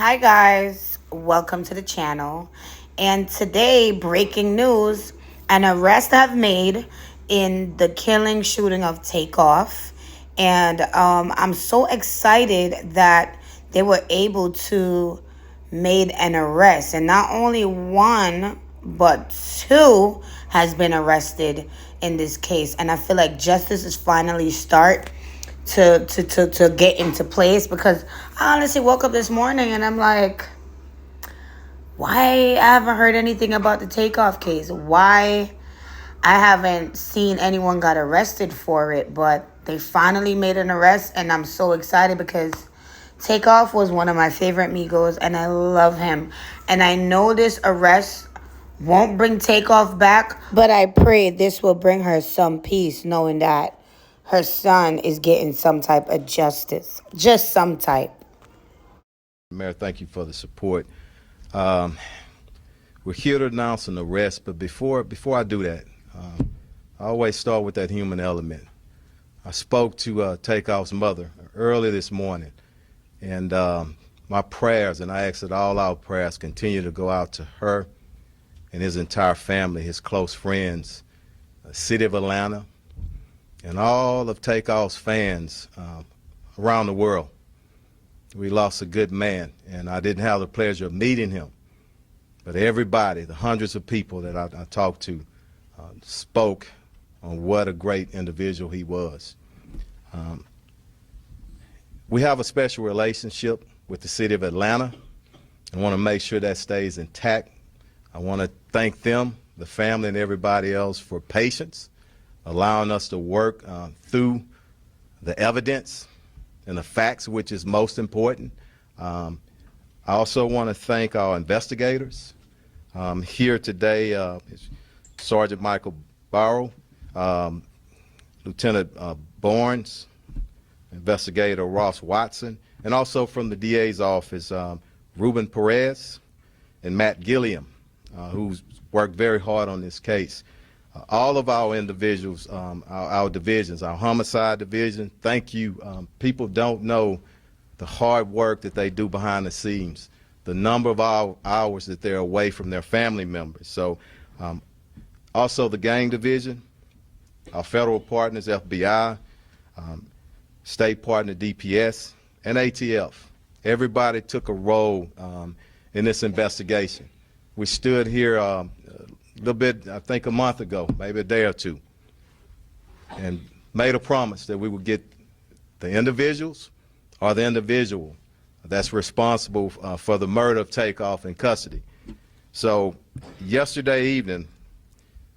Hi guys, welcome to the channel. And today, breaking news, an arrest have made in the killing shooting of Takeoff. And I'm so excited that they were able to made an arrest. And not only one, but two has been arrested in this case. And I feel like justice is finally to get into place, because I honestly woke up this morning and I'm like, why I haven't heard anything about the Takeoff case? Why I haven't seen anyone got arrested for it? But they finally made an arrest, and I'm so excited because Takeoff was one of my favorite Migos, and I love him. And I know this arrest won't bring Takeoff back, but I pray this will bring her some peace, knowing that her son is getting some type of justice, just some type. Mayor, thank you for the support. Um, we're here to announce an arrest, but before I do that, I always start with that human element. I spoke to Takeoff's mother early this morning, and my prayers, and I ask that all our prayers continue to go out to her and his entire family, his close friends, the city of Atlanta, and all of Takeoff's fans around the world. We lost a good man, and I didn't have the pleasure of meeting him. But everybody, the hundreds of people that I talked to, spoke on what a great individual he was. We have a special relationship with the city of Atlanta. I want to make sure that stays intact. I want to thank them, the family, and everybody else for patience, allowing us to work through the evidence and the facts, which is most important. I also want to thank our investigators. Here today, Sergeant Michael Barrow, Lieutenant Barnes, Investigator Ross Watson, and also from the DA's office, Ruben Perez and Matt Gilliam, who's worked very hard on this case. All of our individuals, our divisions, our homicide division, thank you. People don't know the hard work that they do behind the scenes, the number of hours that they're away from their family members. So also the gang division, our federal partners, FBI, state partner DPS, and ATF. Everybody took a role in this investigation. We stood here a little bit, I think a month ago, maybe a day or two, and made a promise that we would get the individuals or the individual that's responsible for the murder of Takeoff in custody. So yesterday evening,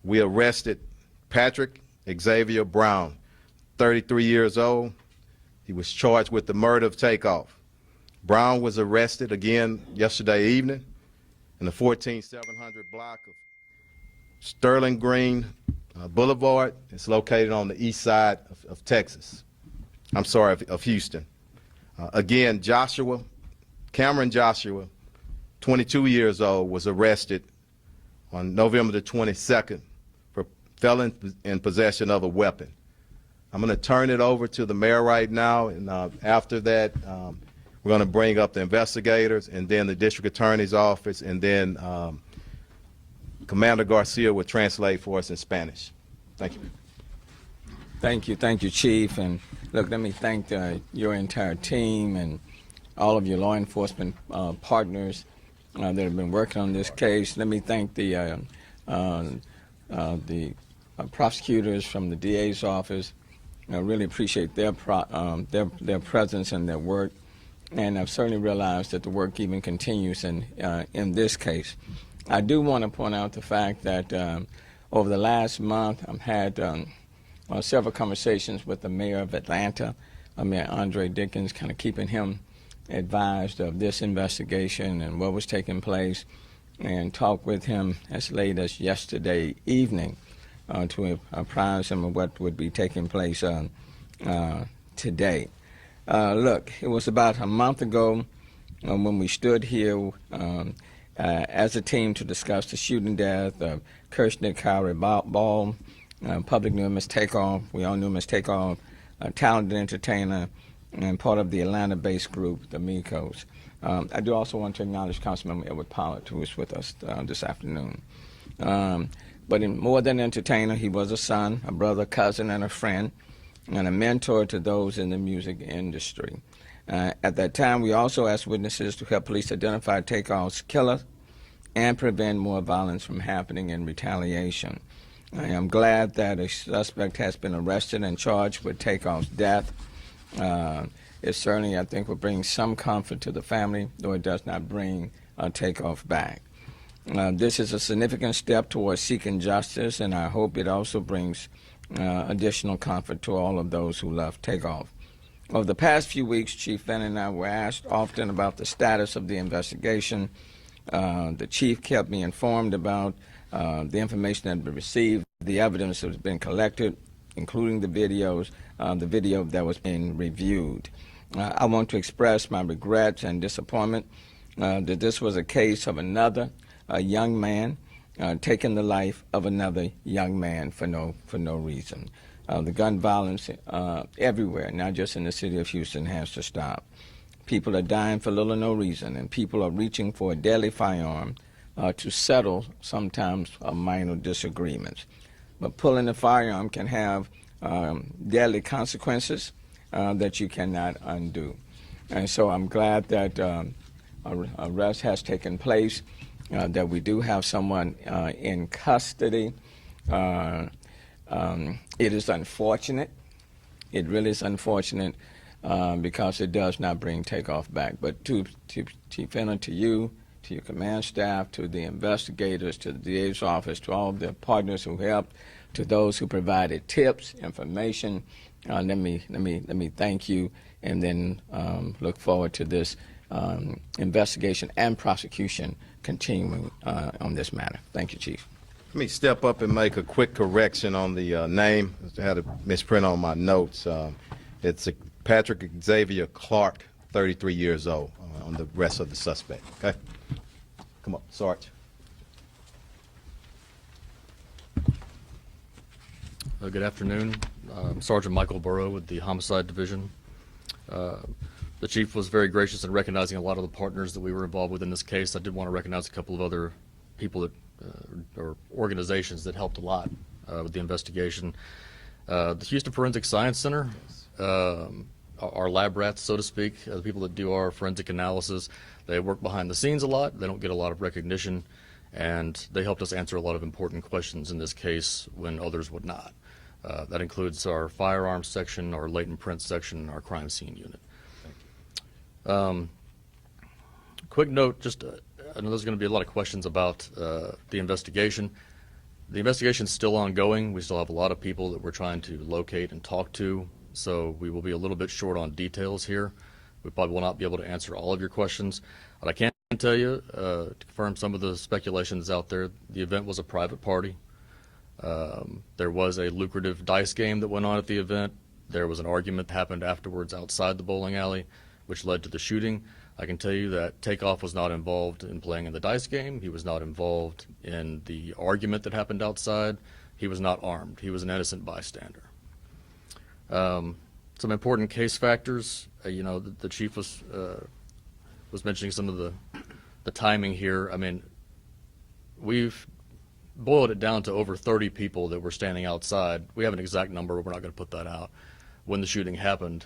we arrested Patrick Xavier Brown, 33 years old. He was charged with the murder of Takeoff. Brown was arrested again yesterday evening in the 14700 block of Sterling Green Boulevard. It's located on the east side of Texas. I'm sorry, of Houston. Again, Cameron Joshua, 22 years old, was arrested on November the 22nd for felon in possession of a weapon. I'm going to turn it over to the mayor right now, and after that, we're going to bring up the investigators and then the district attorney's office, and then Commander Garcia will translate for us in Spanish. Thank you. Thank you, Chief. And look, let me thank your entire team and all of your law enforcement partners that have been working on this case. Let me thank the prosecutors from the DA's office. I really appreciate their presence and their work. And I've certainly realized that the work even continues in this case. I do want to point out the fact that over the last month, I've had several conversations with the mayor of Atlanta, Mayor Andre Dickens, kind of keeping him advised of this investigation and what was taking place, and talked with him as late as yesterday evening to apprise him of what would be taking place today. Look, it was about a month ago when we stood here as a team to discuss the shooting death of Kirshnick Kyrie Ball. Public knew him as Takeoff. We all knew him as Takeoff, a talented entertainer, and part of the Atlanta-based group, the Migos. I do also want to acknowledge Councilmember Edward Pollard, who is with us this afternoon. But more than entertainer, he was a son, a brother, cousin, and a friend, and a mentor to those in the music industry. At that time, we also asked witnesses to help police identify Takeoff's killer and prevent more violence from happening in retaliation. I am glad that a suspect has been arrested and charged with Takeoff's death. It certainly, I think, will bring some comfort to the family, though it does not bring Takeoff back. This is a significant step towards seeking justice, and I hope it also brings additional comfort to all of those who love Takeoff. Over the past few weeks, Chief Fenn and I were asked often about the status of the investigation. The chief kept me informed about the information that had been received, the evidence that has been collected, including the video that was being reviewed. I want to express my regrets and disappointment that this was a case of another young man taking the life of another young man for no reason. The gun violence everywhere, not just in the city of Houston, has to stop. People are dying for little or no reason, and people are reaching for a deadly firearm to settle sometimes minor disagreements. But pulling a firearm can have deadly consequences that you cannot undo. And so I'm glad that arrest has taken place, that we do have someone in custody. It is unfortunate. It really is unfortunate because it does not bring Takeoff back. But to Chief Fenner, to you, to your command staff, to the investigators, to the DA's office, to all of the partners who helped, to those who provided tips, information, let me thank you, and then look forward to this investigation and prosecution continuing on this matter. Thank you, Chief. Let me step up and make a quick correction on the name. I had a misprint on my notes. It's Patrick Xavier Clark, 33 years old, on the rest of the suspect. Okay? Come on, Sarge. Good afternoon. Sergeant Michael Burrow with the Homicide Division. The chief was very gracious in recognizing a lot of the partners that we were involved with in this case. I did want to recognize a couple of other people that, or organizations that helped a lot with the investigation. The Houston Forensic Science Center, our lab rats, so to speak, the people that do our forensic analysis, they work behind the scenes a lot. They don't get a lot of recognition, and they helped us answer a lot of important questions in this case when others would not. That includes our firearms section, our latent print section, and our crime scene unit. Quick note, just I know there's going to be a lot of questions about the investigation. The investigation's still ongoing. We still have a lot of people that we're trying to locate and talk to, so we will be a little bit short on details here. We probably will not be able to answer all of your questions. But I can tell you, to confirm some of the speculations out there, the event was a private party. There was a lucrative dice game that went on at the event. There was an argument that happened afterwards outside the bowling alley, which led to the shooting. I can tell you that Takeoff was not involved in playing in the dice game. He was not involved in the argument that happened outside. He was not armed. He was an innocent bystander. Some important case factors. The chief was mentioning some of the timing here. I mean, we've boiled it down to over 30 people that were standing outside. We have an exact number. We're not going to put that out. When the shooting happened,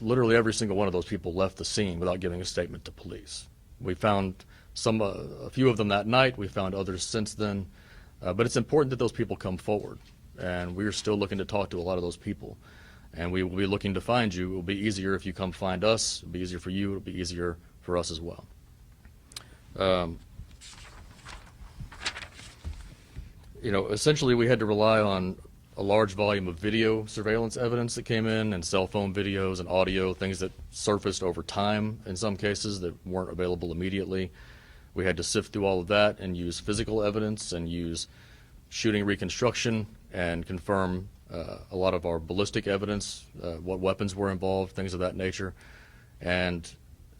literally every single one of those people left the scene without giving a statement to police. We found a few of them that night. We found others since then. But it's important that those people come forward. And we're still looking to talk to a lot of those people. And we will be looking to find you. It will be easier if you come find us. It'll be easier for you. It'll be easier for us as well. Essentially we had to rely on a large volume of video surveillance evidence that came in, and cell phone videos and audio, things that surfaced over time in some cases that weren't available immediately. We had to sift through all of that and use physical evidence and use shooting reconstruction and confirm a lot of our ballistic evidence, what weapons were involved, things of that nature. And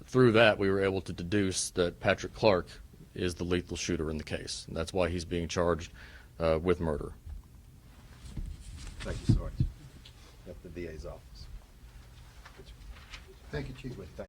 through that, we were able to deduce that Patrick Clark is the lethal shooter in the case. And that's why he's being charged with murder. Thank you, Sarge. At the DA's office. Thank you, Chief.